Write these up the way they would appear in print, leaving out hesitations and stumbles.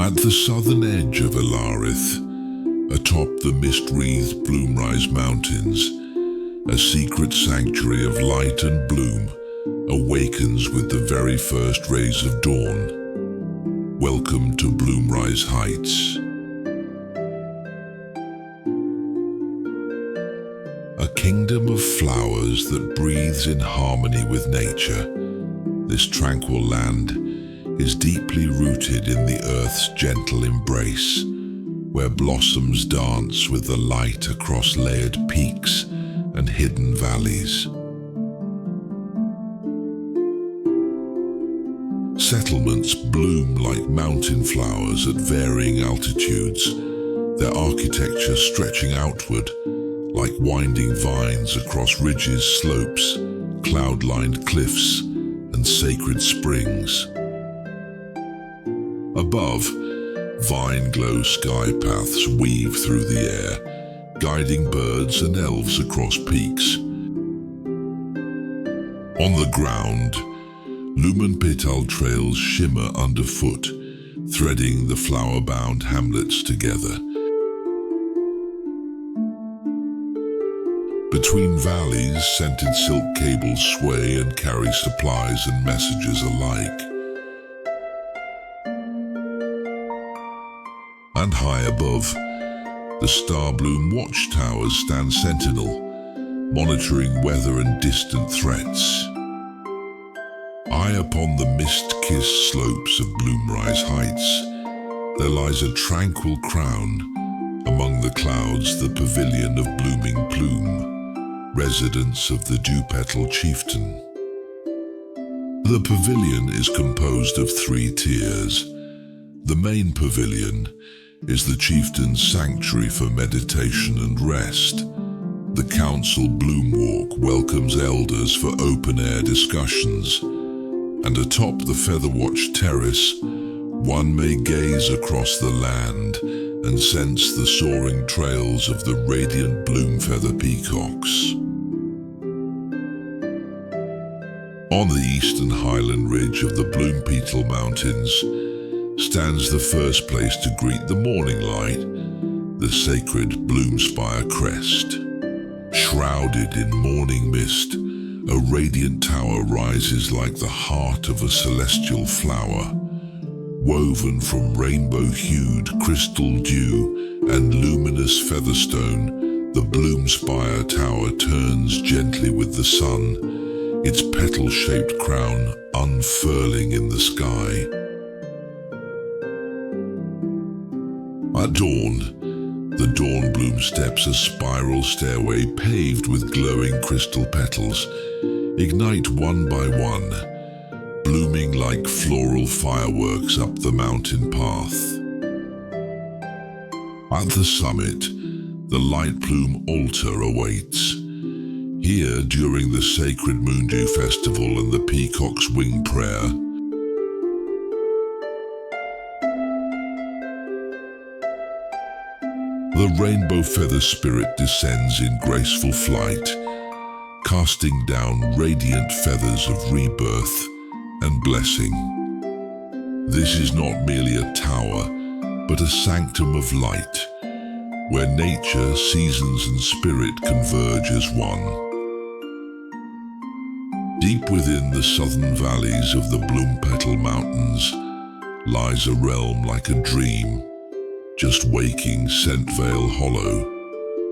At the southern edge of Alarith, atop the mist-wreathed Bloomrise Mountains, a secret sanctuary of light and bloom awakens with the very first rays of dawn. Welcome to Bloomrise Heights. A kingdom of flowers that breathes in harmony with nature, this tranquil land is deeply rooted in the earth's gentle embrace, where blossoms dance with the light across layered peaks and hidden valleys. Settlements bloom like mountain flowers at varying altitudes, their architecture stretching outward like winding vines across ridges, slopes, cloud-lined cliffs, and sacred springs. Above, vine-glow sky paths weave through the air, guiding birds and elves across peaks. On the ground, lumen petal trails shimmer underfoot, threading the flower-bound hamlets together. Between valleys, scented silk cables sway and carry supplies and messages alike. And high above, the star-bloom watchtowers stand sentinel, monitoring weather and distant threats. High upon the mist-kissed slopes of Bloomrise Heights, there lies a tranquil crown. Among the clouds, the pavilion of blooming plume, residence of the Dewpetal chieftain. The pavilion is composed of 3 tiers. The main pavilion is the chieftain's sanctuary for meditation and rest. The council bloom walk welcomes elders for open-air discussions, and atop the Featherwatch terrace, one may gaze across the land and sense the soaring trails of the radiant bloom feather peacocks. On the eastern highland ridge of the Dewpetal Mountains stands the first place to greet the morning light, the sacred Bloomspire crest. Shrouded in morning mist, a radiant tower rises like the heart of a celestial flower. Woven from rainbow-hued crystal dew and luminous featherstone, the Bloomspire tower turns gently with the sun, its petal-shaped crown unfurling in the sky. At dawn, the dawn bloom steps a spiral stairway paved with glowing crystal petals, ignite one by one, blooming like floral fireworks up the mountain path. At the summit, the light plume altar awaits. Here, during the sacred Moondew festival and the peacock's wing prayer, the rainbow feather spirit descends in graceful flight, casting down radiant feathers of rebirth and blessing. This is not merely a tower, but a sanctum of light, where nature, seasons, and spirit converge as one. Deep within the southern valleys of the Dewpetal Mountains lies a realm like a dream, just waking Scent-Vale Hollow,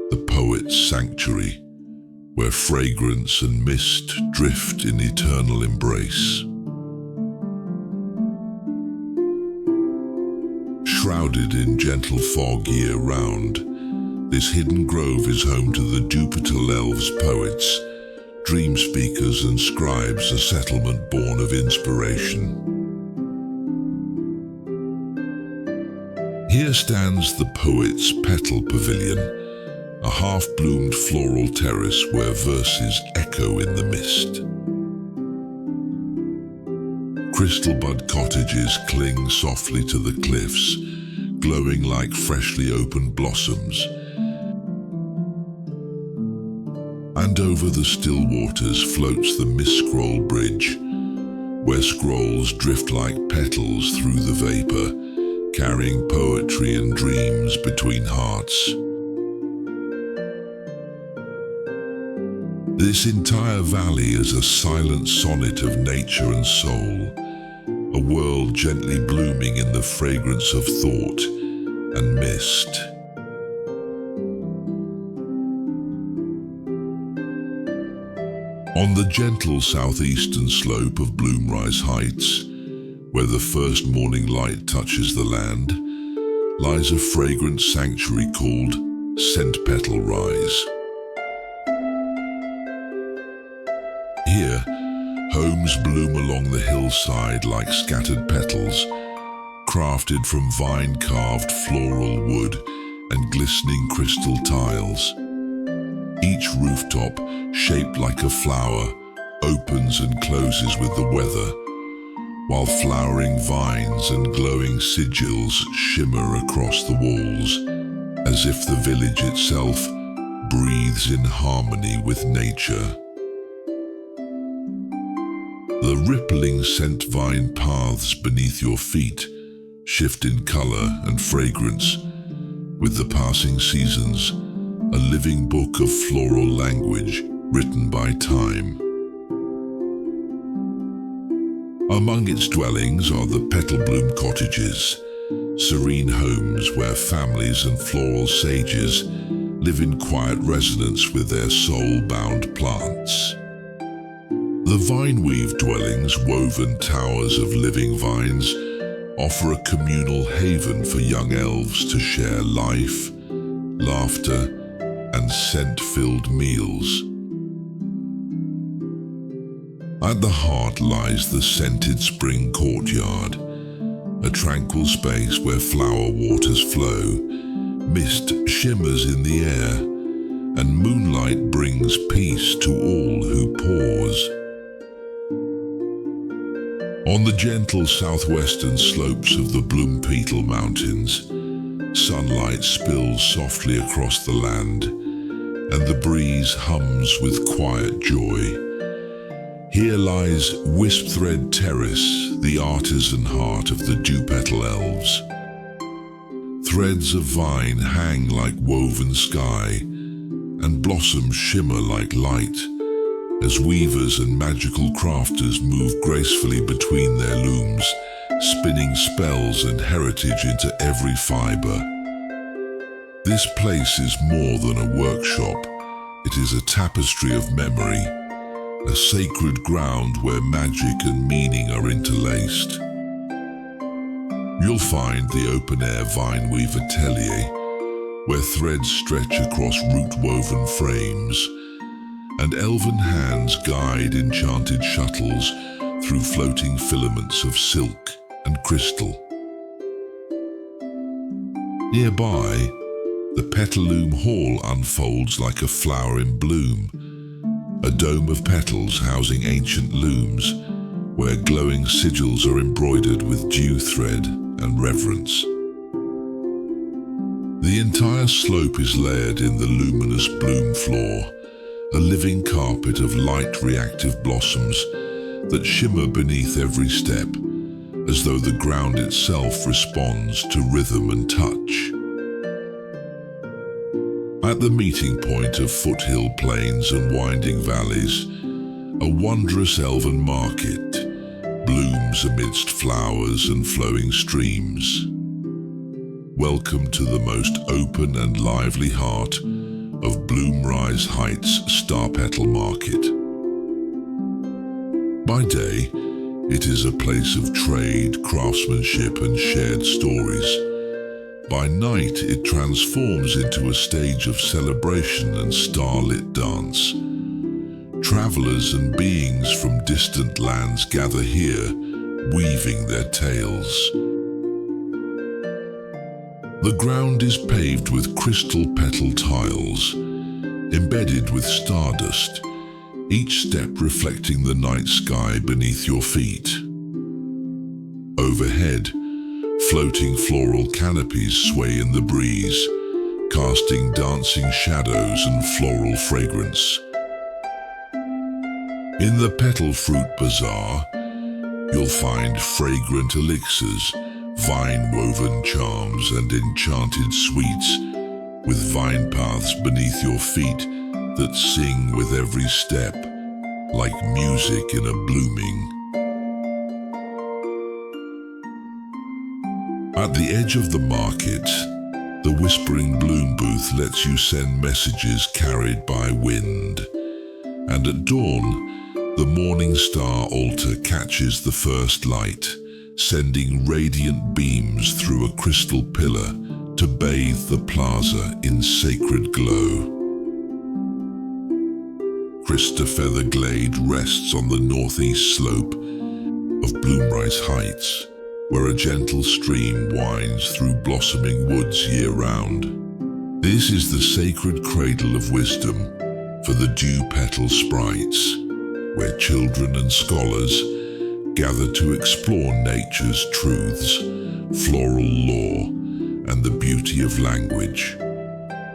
the poet's sanctuary, where fragrance and mist drift in eternal embrace. Shrouded in gentle fog year-round, this hidden grove is home to the Dewpetal Elves poets, dream speakers and scribes, a settlement born of inspiration. Here stands the Poet's Petal Pavilion, a half-bloomed floral terrace where verses echo in the mist. Crystal bud cottages cling softly to the cliffs, glowing like freshly opened blossoms. And over the still waters floats the mist-scroll bridge, where scrolls drift like petals through the vapor, carrying poetry and dreams between hearts. This entire valley is a silent sonnet of nature and soul, a world gently blooming in the fragrance of thought and mist. On the gentle southeastern slope of Bloomrise Heights, where the first morning light touches the land, lies a fragrant sanctuary called Scent-Petal Rise. Here, homes bloom along the hillside like scattered petals, crafted from vine-carved floral wood and glistening crystal tiles. Each rooftop, shaped like a flower, opens and closes with the weather, while flowering vines and glowing sigils shimmer across the walls, as if the village itself breathes in harmony with nature. The rippling scent vine paths beneath your feet shift in color and fragrance, with the passing seasons, a living book of floral language written by time. Among its dwellings are the petal bloom cottages, serene homes where families and floral sages live in quiet resonance with their soul-bound plants. The vine-weave dwellings, woven towers of living vines, offer a communal haven for young elves to share life, laughter, and scent-filled meals. At the heart lies the scented spring courtyard, a tranquil space where flower waters flow, mist shimmers in the air, and moonlight brings peace to all who pause. On the gentle southwestern slopes of the Dewpetal Mountains, sunlight spills softly across the land, and the breeze hums with quiet joy. Here lies Wispthread Terrace, the artisan heart of the Dewpetal Elves. Threads of vine hang like woven sky, and blossoms shimmer like light, as weavers and magical crafters move gracefully between their looms, spinning spells and heritage into every fiber. This place is more than a workshop. It is a tapestry of memory, a sacred ground where magic and meaning are interlaced. You'll find the open-air vine-weave atelier, where threads stretch across root-woven frames, and elven hands guide enchanted shuttles through floating filaments of silk and crystal. Nearby, the Petaloom Hall unfolds like a flower in bloom, a dome of petals housing ancient looms, where glowing sigils are embroidered with dew thread and reverence. The entire slope is layered in the luminous bloom floor, a living carpet of light-reactive blossoms that shimmer beneath every step, as though the ground itself responds to rhythm and touch. At the meeting point of foothill plains and winding valleys, a wondrous elven market blooms amidst flowers and flowing streams. Welcome to the most open and lively heart of Bloomrise Heights Star Petal Market. By day, it is a place of trade, craftsmanship, and shared stories. By night, it transforms into a stage of celebration and starlit dance. Travelers and beings from distant lands gather here, weaving their tales. The ground is paved with crystal petal tiles, embedded with stardust, each step reflecting the night sky beneath your feet. Overhead, floating floral canopies sway in the breeze, casting dancing shadows and floral fragrance. In the Petal Fruit Bazaar, you'll find fragrant elixirs, vine-woven charms and enchanted suites, with vine paths beneath your feet that sing with every step, like music in a blooming. At the edge of the market, the whispering bloom booth lets you send messages carried by wind. And at dawn, the morning star altar catches the first light, sending radiant beams through a crystal pillar to bathe the plaza in sacred glow. Crista Feather Glade rests on the northeast slope of Bloomrise Heights, where a gentle stream winds through blossoming woods year-round. This is the sacred cradle of wisdom for the Dewpetal sprites, where children and scholars gather to explore nature's truths, floral lore, and the beauty of language.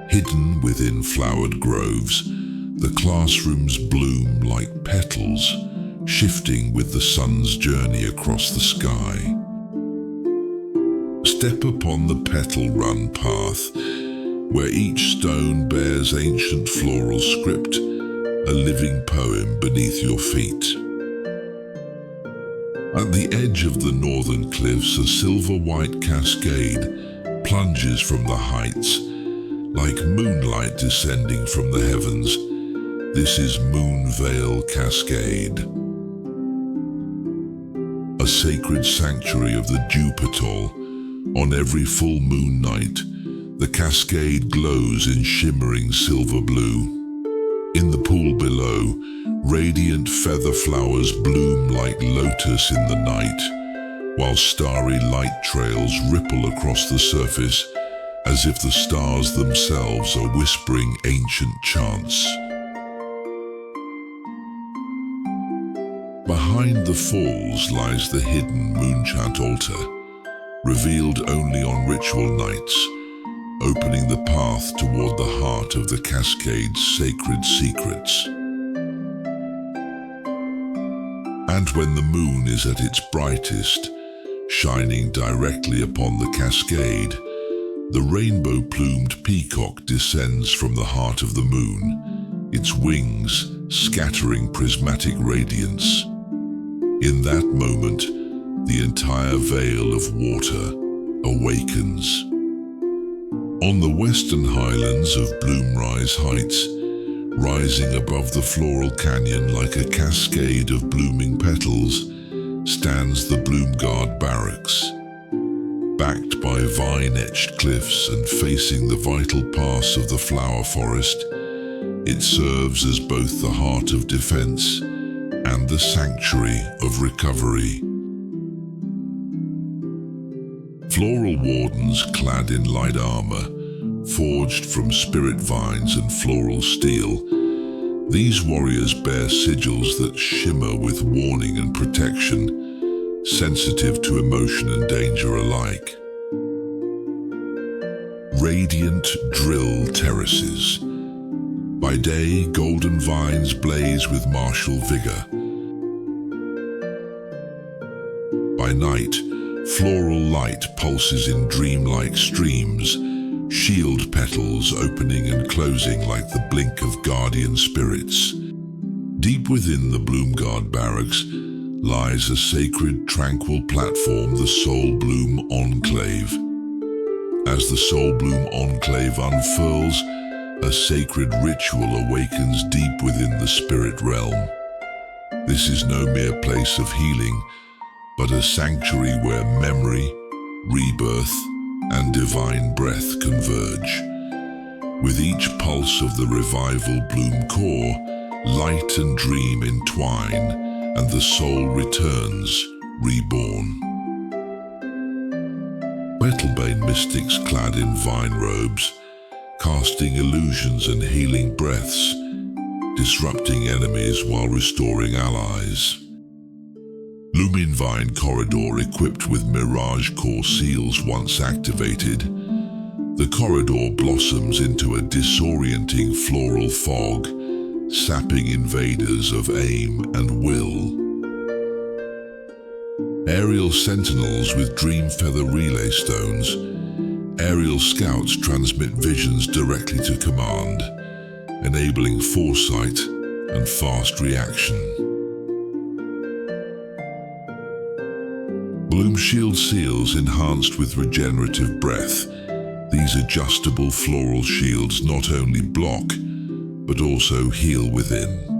Hidden within flowered groves, the classrooms bloom like petals, shifting with the sun's journey across the sky. Step upon the petal-run path, where each stone bears ancient floral script, a living poem beneath your feet. At the edge of the northern cliffs, a silver-white cascade plunges from the heights, like moonlight descending from the heavens. This is Moonveil Cascade, a sacred sanctuary of the Dewpetal. On every full moon night, the cascade glows in shimmering silver blue. In the pool below, radiant feather flowers bloom like lotus in the night, while starry light trails ripple across the surface as if the stars themselves are whispering ancient chants. Behind the falls lies the hidden Moonchant altar, revealed only on ritual nights, opening the path toward the heart of the cascade's sacred secrets. And when the moon is at its brightest, shining directly upon the cascade, the rainbow-plumed peacock descends from the heart of the moon, its wings scattering prismatic radiance. In that moment, the entire veil of water awakens. On the western highlands of Bloomrise Heights, rising above the floral canyon like a cascade of blooming petals, stands the Bloomguard Barracks. Backed by vine-etched cliffs and facing the vital pass of the flower forest, it serves as both the heart of defense and the sanctuary of recovery. Floral wardens clad in light armor, forged from spirit vines and floral steel, these warriors bear sigils that shimmer with warning and protection, sensitive to emotion and danger alike. Radiant drill terraces. By day, golden vines blaze with martial vigor. By night, floral light pulses in dreamlike streams, shield petals opening and closing like the blink of guardian spirits. Deep within the Bloomguard Barracks lies a sacred, tranquil platform, the Soul Bloom Enclave. As the Soul Bloom Enclave unfurls, a sacred ritual awakens deep within the spirit realm. This is no mere place of healing, but a sanctuary where memory, rebirth, and divine breath converge. With each pulse of the revival bloom core, light and dream entwine, and the soul returns, reborn. Petalbane mystics clad in vine robes, casting illusions and healing breaths, disrupting enemies while restoring allies. Luminvine corridor equipped with Mirage Core seals once activated, the corridor blossoms into a disorienting floral fog, sapping invaders of aim and will. Aerial sentinels with dream feather relay stones. Aerial scouts transmit visions directly to command, enabling foresight and fast reaction. Bloom shield seals enhanced with regenerative breath. These adjustable floral shields not only block, but also heal within.